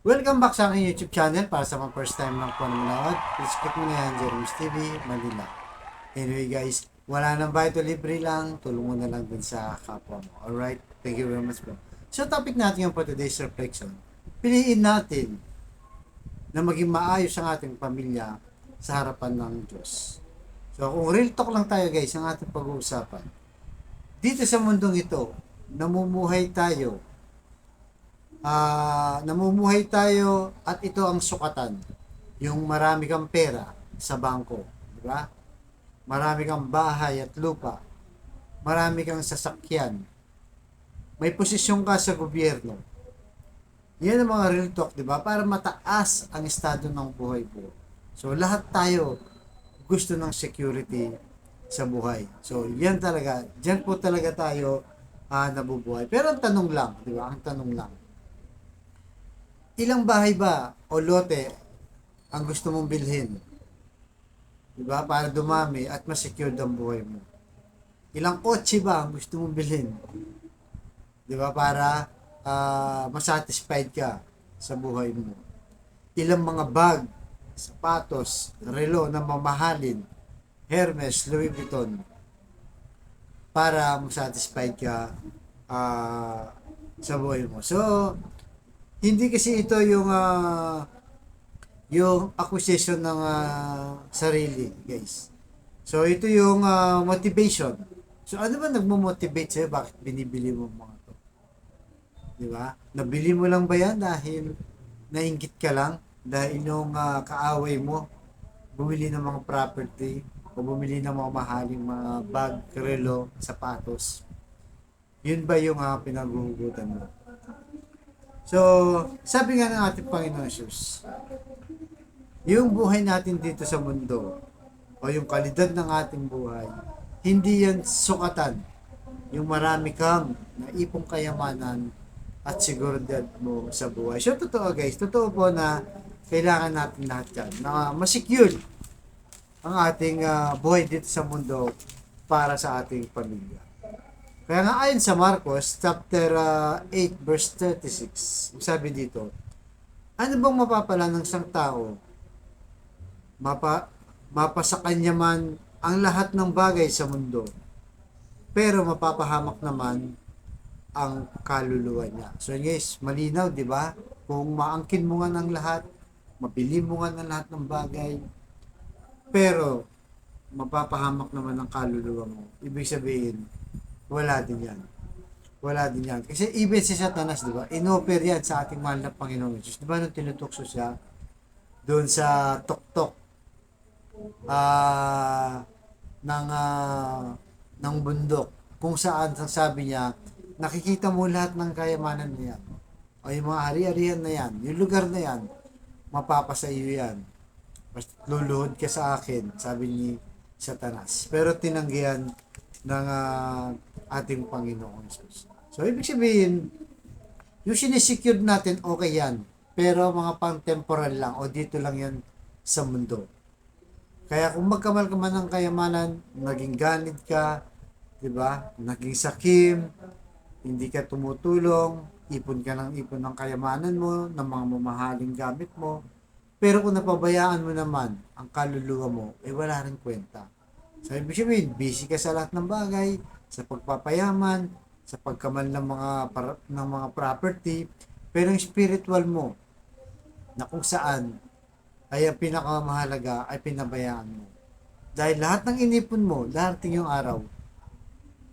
Welcome back sa aking YouTube channel. Para sa mga first time lang po na manood, please click mo na yan, Jerome's TV, Manila. Anyway guys, wala nang bayad o libre lang, tulong mo na lang din sa kapwa mo. Alright? Thank you very much bro. So topic natin yung for today's reflection. Piliin natin na maging maayos ang ating pamilya sa harapan ng Diyos. So kung real talk lang tayo guys, ang ating pag-uusapan. Dito sa mundong ito, namumuhay tayo namumuhay tayo at ito ang sukatan. Yung marami kang pera sa bangko, di ba? Marami kang bahay at lupa. Marami kang sasakyan. May posisyon ka sa gobyerno. Yan ang mga real talk, di ba? Para mataas ang estado ng buhay mo. So, lahat tayo gusto ng security sa buhay. So, yan talaga. Diyan po talaga tayo nabubuhay. Pero ang tanong lang, di ba? Ang tanong lang, ilang bahay ba o lote ang gusto mong bilhin? Diba? Para dumami at ma-secure ang buhay mo. Ilang kotse ba ang gusto mong bilhin? Diba? Para masatisfied ka sa buhay mo. Ilang mga bag, sapatos, relo na mamahalin, Hermes, Louis Vuitton, para masatisfied ka sa buhay mo. So, hindi kasi ito yung acquisition ng sarili, guys. So ito yung motivation. So ano ba nagmo-motivate sa'yo? Bakit binibili mo mga to? Di ba? Nabili mo lang ba yan dahil nainggit ka lang? Dahil yung kaaway mo bumili ng mga property o bumili ng mga mahaling mga bag, relo, sapatos? Yun ba yung pinaghuhugutan mo? So, sabi nga ng ating Panginoon Jesus, yung buhay natin dito sa mundo o yung kalidad ng ating buhay, hindi yan sukatan. Yung marami kang naipong kayamanan at seguridad mo sa buhay. So, totoo guys, totoo po na kailangan natin lahat yan na masecure ang ating buhay dito sa mundo para sa ating pamilya. Kaya nga ayon sa Marcos chapter 8 verse 36, sabi dito, ano bang mapapala ng isang tao? Mapasa kanya man ang lahat ng bagay sa mundo, pero mapapahamak naman ang kaluluwa niya. So guys, malinaw, di ba? Kung maangkin mo nga ng lahat, mabili mo nga ng lahat ng bagay, pero mapapahamak naman ang kaluluwa mo. Ibig sabihin, wala din yan. Wala din yan. Kasi even si Satanas, di ba? Inoper yan sa ating mahal na Panginoon Jesus. Di ba nung tinutukso siya doon sa tuktok ah ng ng bundok kung saan sabi niya nakikita mo lahat ng kayamanan niya o yung mga ari-arihan na yan, yung lugar na yan, mapapasa iyo yan. Basta luluhod ka sa akin, sabi ni Satanas. Pero tinanggihan ng ating Panginoon Jesus. So, ibig sabihin, yung sinesecured natin, okay yan. Pero mga pang-temporal lang o dito lang yan sa mundo. Kaya kung magkamal ka man ng kayamanan, naging ganid ka, di ba? Naging sakim, hindi ka tumutulong, ipon ka ng ipon ng kayamanan mo, ng mga mamahaling gamit mo. Pero kung napabayaan mo naman ang kaluluwa mo, wala rin kwenta. So, ibig sabihin, busy ka sa lahat ng bagay, sa pagpapayaman, sa pagkamal ng mga property, pero yung spiritual mo, na kung saan ay ang pinakamahalaga ay pinabayaan mo. Dahil lahat ng inipon mo, darating yung araw,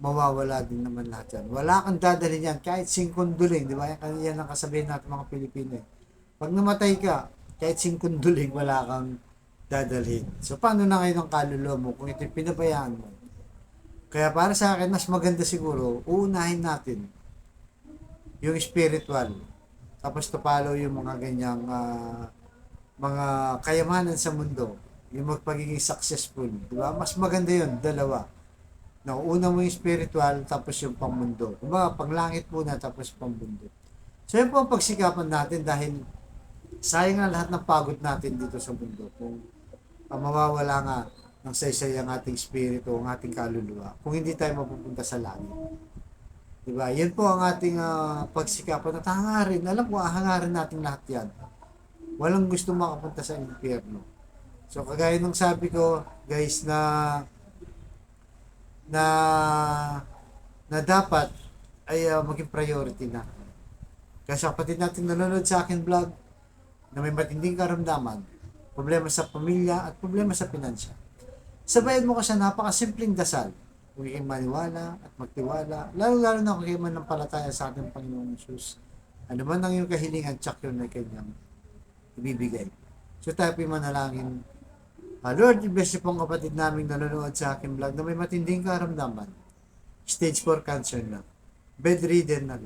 mawawala din naman lahat yan. Wala kang dadalhin yan, kahit singkunduling, di ba? Yan ang kasabihin natin mga Pilipino. Pag namatay ka, kahit singkunduling, wala kang dadalhin. So, paano na ngayon ang kaluluwa mo kung ito pinabayaan mo? Kaya para sa akin, mas maganda siguro, uunahin natin yung spiritual. Tapos to follow yung mga ganyang mga kayamanan sa mundo, yung magpagiging successful, di ba? Mas maganda yun, dalawa. Una mo yung spiritual, tapos yung pangmundo. Diba, panglangit muna, tapos pangmundo. So, yun po ang pagsikapan natin dahil sayang nga lahat ng pagod natin dito sa mundo. Kung mawawala nga ng saysay ang ating spirito, ang ating kaluluwa, kung hindi tayo mapupunta sa langit. Diba? Yan po ang ating pagsikapan at hangarin. Alam ko, hangarin natin lahat yan. Walang gusto makapunta sa impyerno. So, kagaya ng sabi ko, guys, na na dapat ay maging priority na. Kasi kapatid natin nanonood sa akin vlog na may matinding karamdaman, problema sa pamilya at problema sa pinansya. Sabayan mo kasi napakasimpleng dasal. Huwag maniwala at magtiwala, lalo-lalo na kung kayo man ng palataya sa ating Panginoong Jesus. Ano man ang iyong kahilingan, tsak yun na kanyang ibibigay. So tayo po manalangin. Lord, i-bless niyo pong kapatid namin nanonood sa aking vlog na may matinding karamdaman. Stage 4 cancer na. Bedridden na.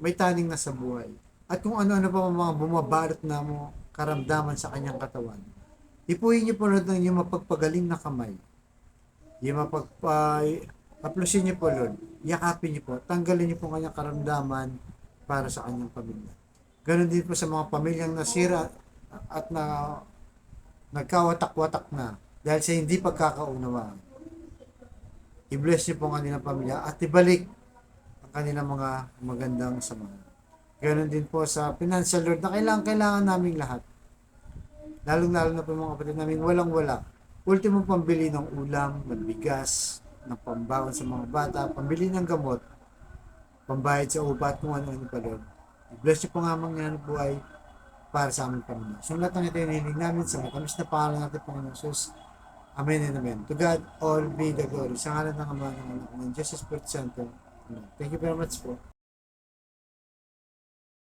May taning na sa buhay. At kung ano-ano pa mga bumabalot na mo karamdaman sa kanyang katawan. Ipuhin niyo po Lord ng inyong mapagpagaling na kamay. Yung aplusin niyo po Lord. Yakapin niyo po. Tanggalin niyo po kanyang karamdaman para sa kanyang pamilya. Ganon din po sa mga pamilyang nasira at nagkawatak-watak na dahil sa hindi pagkakaunawaan. I-bless niyo po ang kanilang pamilya at ibalik ang kanilang mga magandang samahan. Ganon din po sa financial Lord na kailangan namin lahat. Lalong-lalo na po mga kapatid namin walang-wala. Ultimo pambili ng ulam, ng bigas, ng pambaon sa mga bata, pambili ng gamot, pambayad sa upa at kung ano-ano pa Lord. I-bless niyo po nga mga buhay para sa aming Panginoon. So lahat ng ito yung hiniling namin sa matamis na pangalan natin Panginoon Jesus. Amen and amen. To God all be the glory. Sa ngalan ng Ama ng Anak ng Diyos Espiritu Santo. Amen. Thank you very much po.